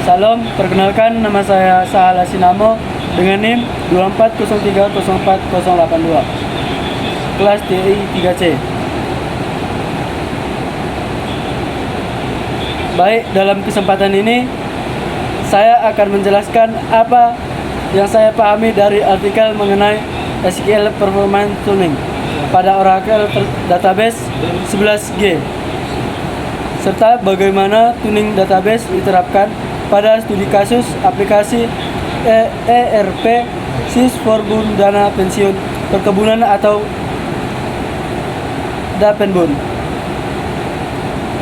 Salam, perkenalkan nama saya Sahal Asinamo dengan NIM 240304082, kelas TI 3C. Baik, dalam kesempatan ini saya akan menjelaskan apa yang saya pahami dari artikel mengenai SQL Performance Tuning pada Oracle Database 11G, serta bagaimana tuning database diterapkan pada studi kasus aplikasi ERP Sysforbund Dana Pensiun Perkebunan atau Dapenbun.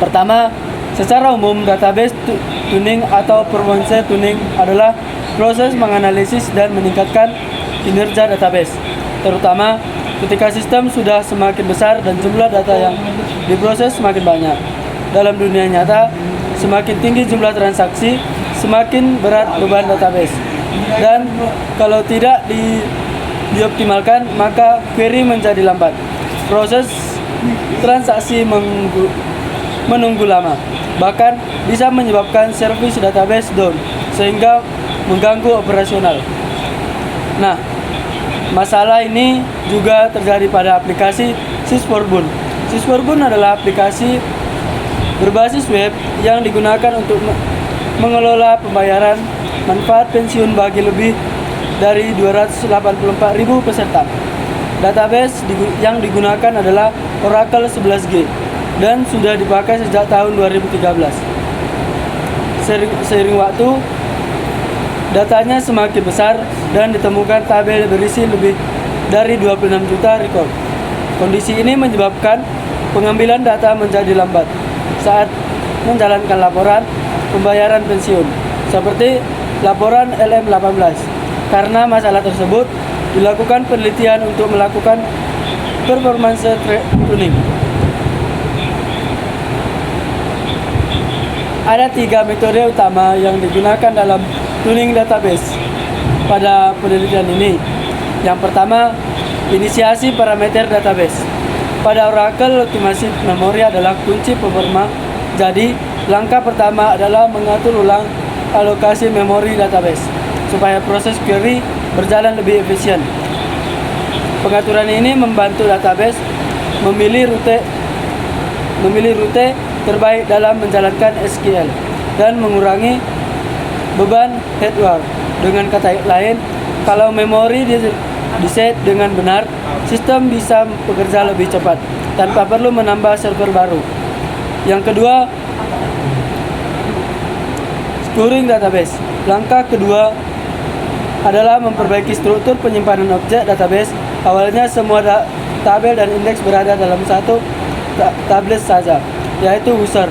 Pertama, secara umum database tuning atau performance tuning adalah proses menganalisis dan meningkatkan kinerja database, terutama ketika sistem sudah semakin besar dan jumlah data yang diproses semakin banyak. Dalam dunia nyata, semakin tinggi jumlah transaksi, semakin berat beban database. Dan kalau tidak dioptimalkan, maka query menjadi lambat. Proses transaksi menunggu lama, bahkan bisa menyebabkan service database down sehingga mengganggu operasional. Nah, masalah ini juga terjadi pada aplikasi Sysforbund. Sysforbund adalah aplikasi berbasis web yang digunakan untuk mengelola pembayaran manfaat pensiun bagi lebih dari 284.000 peserta. Database yang digunakan adalah Oracle 11G dan sudah dipakai sejak tahun 2013. Seiring waktu, datanya semakin besar dan ditemukan tabel berisi lebih dari 26 juta record. Kondisi ini menyebabkan pengambilan data menjadi lambat saat menjalankan laporan pembayaran pensiun, seperti laporan LM18. Karena masalah tersebut, dilakukan penelitian untuk melakukan performance tuning. Ada 3 metode utama yang digunakan dalam tuning database pada penelitian ini. Yang pertama, inisiasi parameter database. Pada Oracle, optimasi memori adalah kunci performa. Jadi, langkah pertama adalah mengatur ulang alokasi memori database supaya proses query berjalan lebih efisien. Pengaturan ini membantu database memilih rute terbaik dalam menjalankan SQL dan mengurangi beban hardware. Dengan kata lain, kalau memori diset dengan benar, sistem bisa bekerja lebih cepat tanpa perlu menambah server baru. Yang kedua, storing database. Langkah kedua adalah memperbaiki struktur penyimpanan objek database. Awalnya semua tabel dan indeks berada dalam satu tablet saja, yaitu user.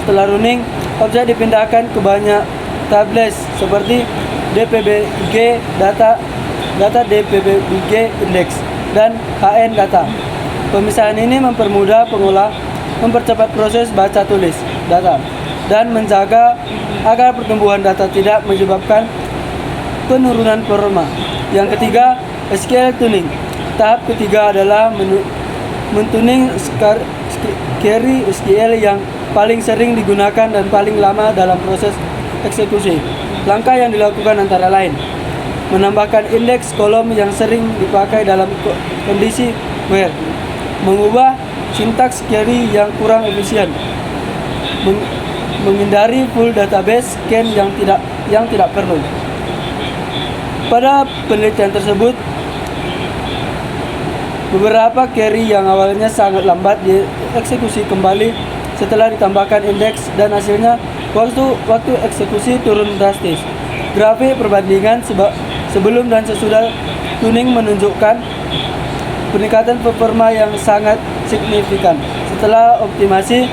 Setelah running, objek dipindahkan ke banyak tablet seperti DPBG data DPBG index dan HN data. Pemisahan ini mempermudah pengolah, mempercepat proses baca tulis data, dan menjaga agar pertumbuhan data tidak menyebabkan penurunan performa. Yang ketiga, SQL tuning. Tahap ketiga adalah mentuning query SQL yang paling sering digunakan dan paling lama dalam proses eksekusi. Langkah yang dilakukan antara lain: menambahkan indeks kolom yang sering dipakai dalam kondisi where, mengubah sintaks query yang kurang efisien, menghindari full database scan yang tidak perlu. Pada penelitian tersebut, beberapa query yang awalnya sangat lambat dieksekusi kembali setelah ditambahkan indeks, dan hasilnya waktu eksekusi turun drastis. Grafik perbandingan sebelum dan sesudah tuning menunjukkan peningkatan performa yang sangat signifikan. Setelah optimasi,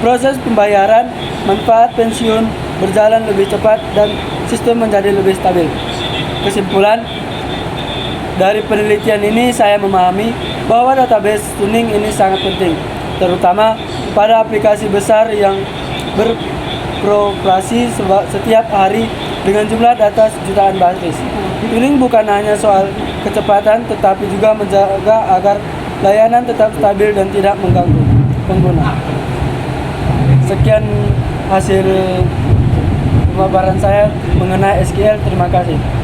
proses pembayaran manfaat pensiun berjalan lebih cepat dan sistem menjadi lebih stabil. Kesimpulan dari penelitian ini, saya memahami bahwa database tuning ini sangat penting, terutama pada aplikasi besar yang beroperasi setiap hari dengan jumlah data jutaan basis. Tuning bukan hanya soal kecepatan, tetapi juga menjaga agar layanan tetap stabil dan tidak mengganggu pengguna. Sekian hasil pemaparan saya mengenai SQL. Terima kasih.